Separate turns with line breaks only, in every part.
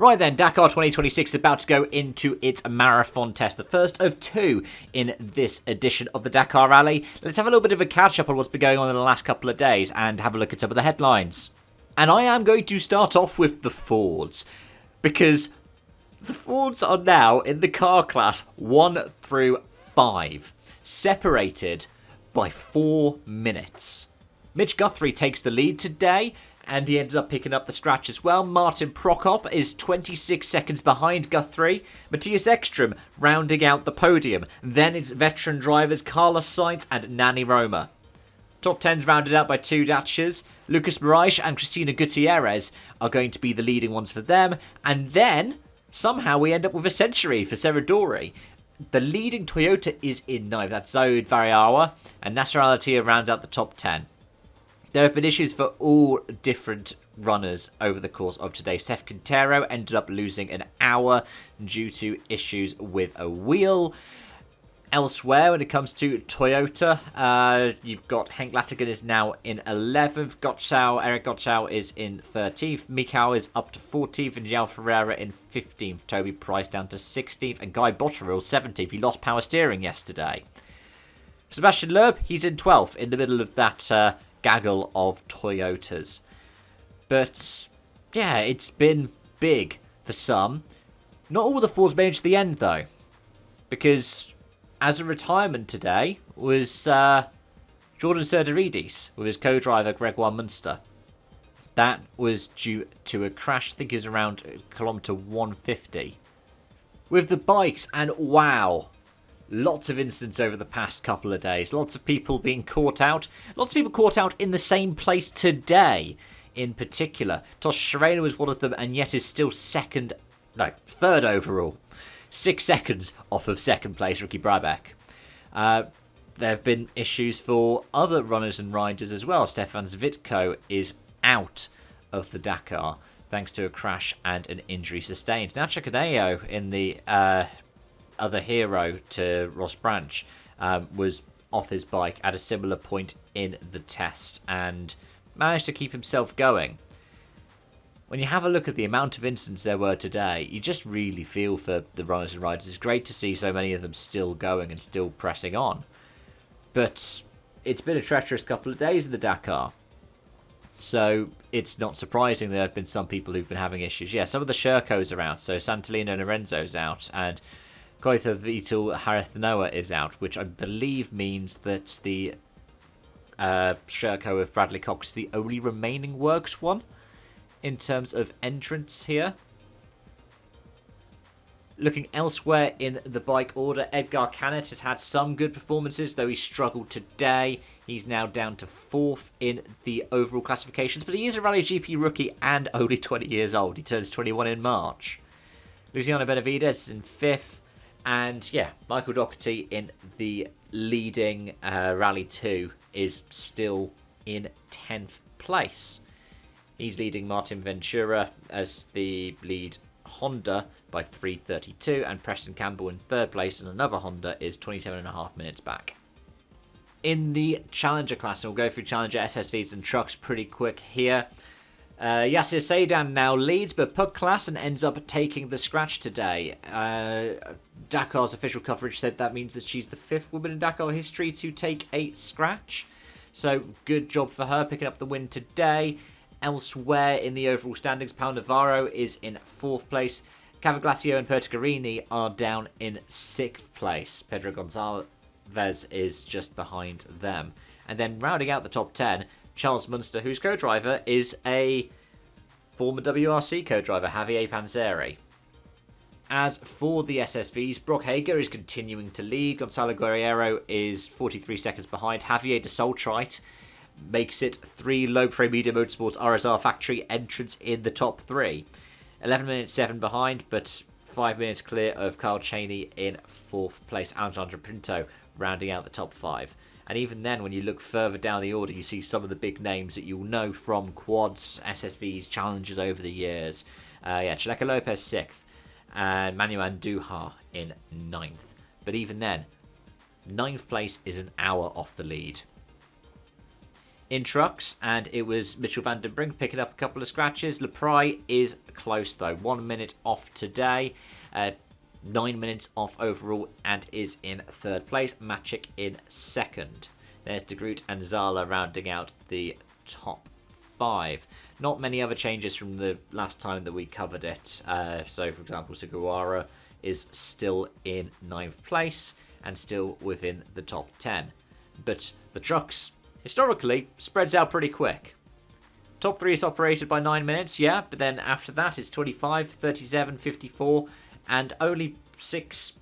Right then, Dakar 2026 is about to go into its marathon test, the first of two in this edition of the Dakar Rally. Let's have a little bit of a catch-up on what's been going on in the last couple of days and have a look at some of the headlines. And I am going to start off with the Fords, because the Fords are now in the car class 1 through 5, separated by 4 minutes. Mitch Guthrie takes the lead today, and he ended up picking up the scratch as well. Martin Prokop is 26 seconds behind Guthrie. Matthias Ekstrom rounding out the podium. Then it's veteran drivers Carlos Sainz and Nani Roma. Top 10's rounded out by two Dacias. Lucas Moraes and Cristina Gutierrez are going to be the leading ones for them. And then, somehow, we end up with a century for Serradori. The leading Toyota is in 9th. That's Zaid Variawa. And Nasser Al-Attiyah rounds out the top 10. There have been issues for all different runners over the course of today. Seth Quintero ended up losing an hour due to issues with a wheel. Elsewhere, when it comes to Toyota, you've got Henk Lattigan is now in 11th. Eric Gottschall is in 13th. Mikau is up to 14th. And João Ferreira in 15th. Toby Price down to 16th. And Guy Botterill 17th. He lost power steering yesterday. Sebastian Loeb, he's in 12th in the middle of that gaggle of Toyotas. But yeah, it's been big for some. Not all the Fords made it to the end though, because as a retirement today was Jordan Serdaridis with his co-driver Gregoire Munster. That was due to a crash. I think it was around kilometre 150 with the bikes, and wow, lots of incidents over the past couple of days. Lots of people being caught out. Lots of people caught out in the same place today in particular. Tosh Sharena was one of them, and yet is still third overall. 6 seconds off of second place, Ricky Brabeck. There have been issues for other runners and riders as well. Stefan Zvitko is out of the Dakar thanks to a crash and an injury sustained. Nacho Caneo in the other hero to Ross Branch was off his bike at a similar point in the test and managed to keep himself going. When you have a look at the amount of incidents there were today, you just really feel for the runners and riders. It's great to see so many of them still going and still pressing on. But it's been a treacherous couple of days in the Dakar. So it's not surprising there have been some people who've been having issues. Yeah, some of the Shercos are out. So Santolino Lorenzo's out, and Koitha Vital Harith is out, which I believe means that the Sherco of Bradley Cox is the only remaining works one in terms of entrance here. Looking elsewhere in the bike order, Edgar Canet has had some good performances, though he struggled today. He's now down to 4th in the overall classifications, but he is a Rally GP rookie and only 20 years old. He turns 21 in March. Luciano Benavides is in 5th. And yeah, Michael Doherty in the leading Rally 2 is still in 10th place. He's leading Martin Ventura as the lead Honda by 3:32, and Preston Campbell in 3rd place, and another Honda is 27.5 minutes back. In the Challenger class, and we'll go through Challenger SSVs and trucks pretty quick here. Yassir Seydan now leads, but Pug Klassen ends up taking the scratch today. Dakar's official coverage said that means that she's the 5th woman in Dakar history to take a scratch. So good job for her picking up the win today. Elsewhere in the overall standings, Pau Navarro is in 4th place. Cavaglacio and Pertigarini are down in 6th place. Pedro Gonzalez is just behind them. And then rounding out the top 10, Charles Munster, whose co-driver is a former WRC co-driver, Javier Panzeri. As for the SSVs, Brock Hager is continuing to lead. Gonzalo Guerrero is 43 seconds behind. Javier de Soltrite makes it 3 Loeb Frame Media Motorsports RSR factory entrants in the top 3. 11 minutes 7 behind, but 5 minutes clear of Carl Cheney in 4th place. Alejandro Pinto rounding out the top 5. And even then, when you look further down the order, you see some of the big names that you'll know from quads, SSVs, challenges over the years. Chaleco Lopez 6th, and Manuel Andujar in 9th. But even then, 9th place is an hour off the lead. in trucks, and it was Mitchell van den Brink picking up a couple of scratches. Lepry is close though, 1 minute off today, 9 minutes off overall, and is in third place. Maciek in second. There's De Groot and Zala rounding out the top 5. Not many other changes from the last time that we covered it. So, for example, Sugawara is still in 9th place and still within the top 10. But the trucks, historically, spreads out pretty quick. Top 3 is operated by 9 minutes, yeah, but then after that it's 25, 37, 54, and only 6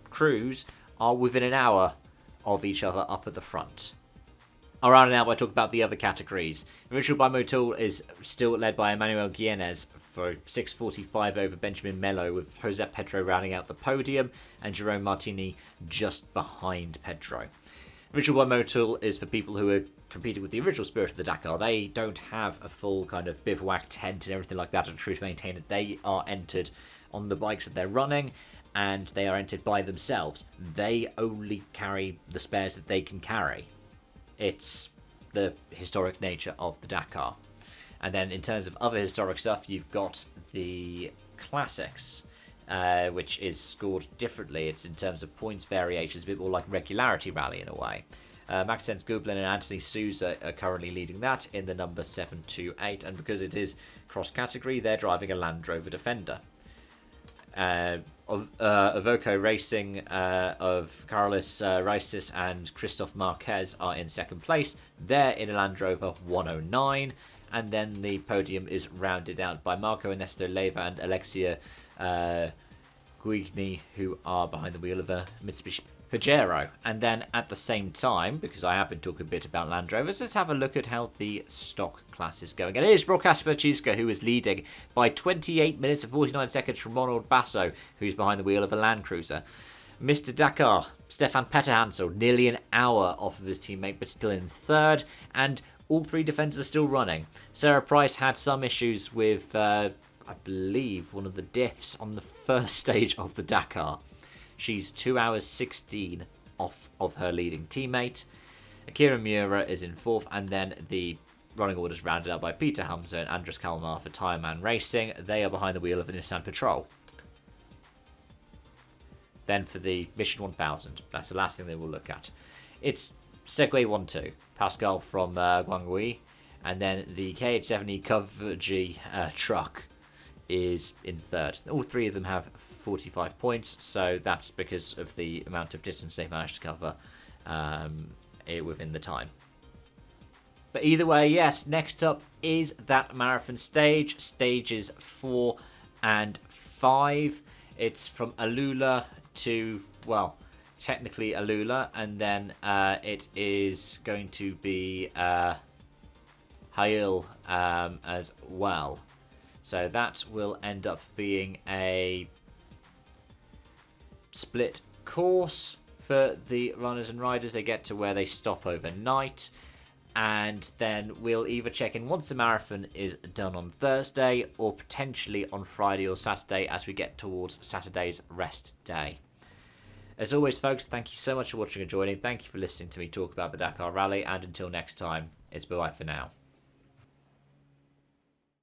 crews are within an hour of each other up at the front. I'll round it out by talking about the other categories. Original by Motul is still led by Emmanuel Guinness for 6:45 over Benjamin Mello, with Jose Pedro rounding out the podium and Jerome Martini just behind Pedro. Original by Motul is for people who are competing with the original Spirit of the Dakar. They don't have a full kind of bivouac tent and everything like that to try to maintain it. They are entered on the bikes that they're running, and they are entered by themselves. They only carry the spares that they can carry. It's the historic nature of the Dakar. And then in terms of other historic stuff, you've got the classics, which is scored differently. It's in terms of points variations, a bit more like regularity rally in a way. Maxence Gublin and Anthony Souza are currently leading that in the number 728, and because it is cross-category, they're driving a Land Rover Defender. Avoco Racing of Carlos Reisis and Christophe Marquez are in second place. They're in a Land Rover 109. And then the podium is rounded out by Marco Ernesto Leva and Alexia Guigny, who are behind the wheel of a Mitsubishi Pajero. And then at the same time, because I have been talking a bit about Land Rovers, let's have a look at how the stock class is going. And it is Rokas Pachiska who is leading by 28 minutes and 49 seconds from Ronald Basso, who's behind the wheel of a Land Cruiser. Mr. Dakar, Stefan Petterhansel, nearly an hour off of his teammate, but still in third. And all 3 defenders are still running. Sarah Price had some issues with, I believe, one of the diffs on the first stage of the Dakar. She's 2 hours 16 off of her leading teammate. Akira Miura is in 4th, and then the running orders rounded out by Peter Hamza and Andres Kalmar for Tireman Racing. They are behind the wheel of a Nissan Patrol. Then for the Mission 1000, that's the last thing they will look at. It's Segway 1-2, Pascal from Guanghui, and then the KH-70 Covergy truck is in third. All 3 of them have 45 points, so that's because of the amount of distance they've managed to cover within the time. But either way, yes, next up is that marathon stage, stages 4 and 5. It's from Alula to, well, technically Alula, and then it is going to be Hail as well. So that will end up being a split course for the runners and riders. They get to where they stop overnight, and then we'll either check in once the marathon is done on Thursday, or potentially on Friday or Saturday as we get towards Saturday's rest day. As always, folks, thank you so much for watching and joining. Thank you for listening to me talk about the Dakar Rally, and until next time, it's bye-bye for now.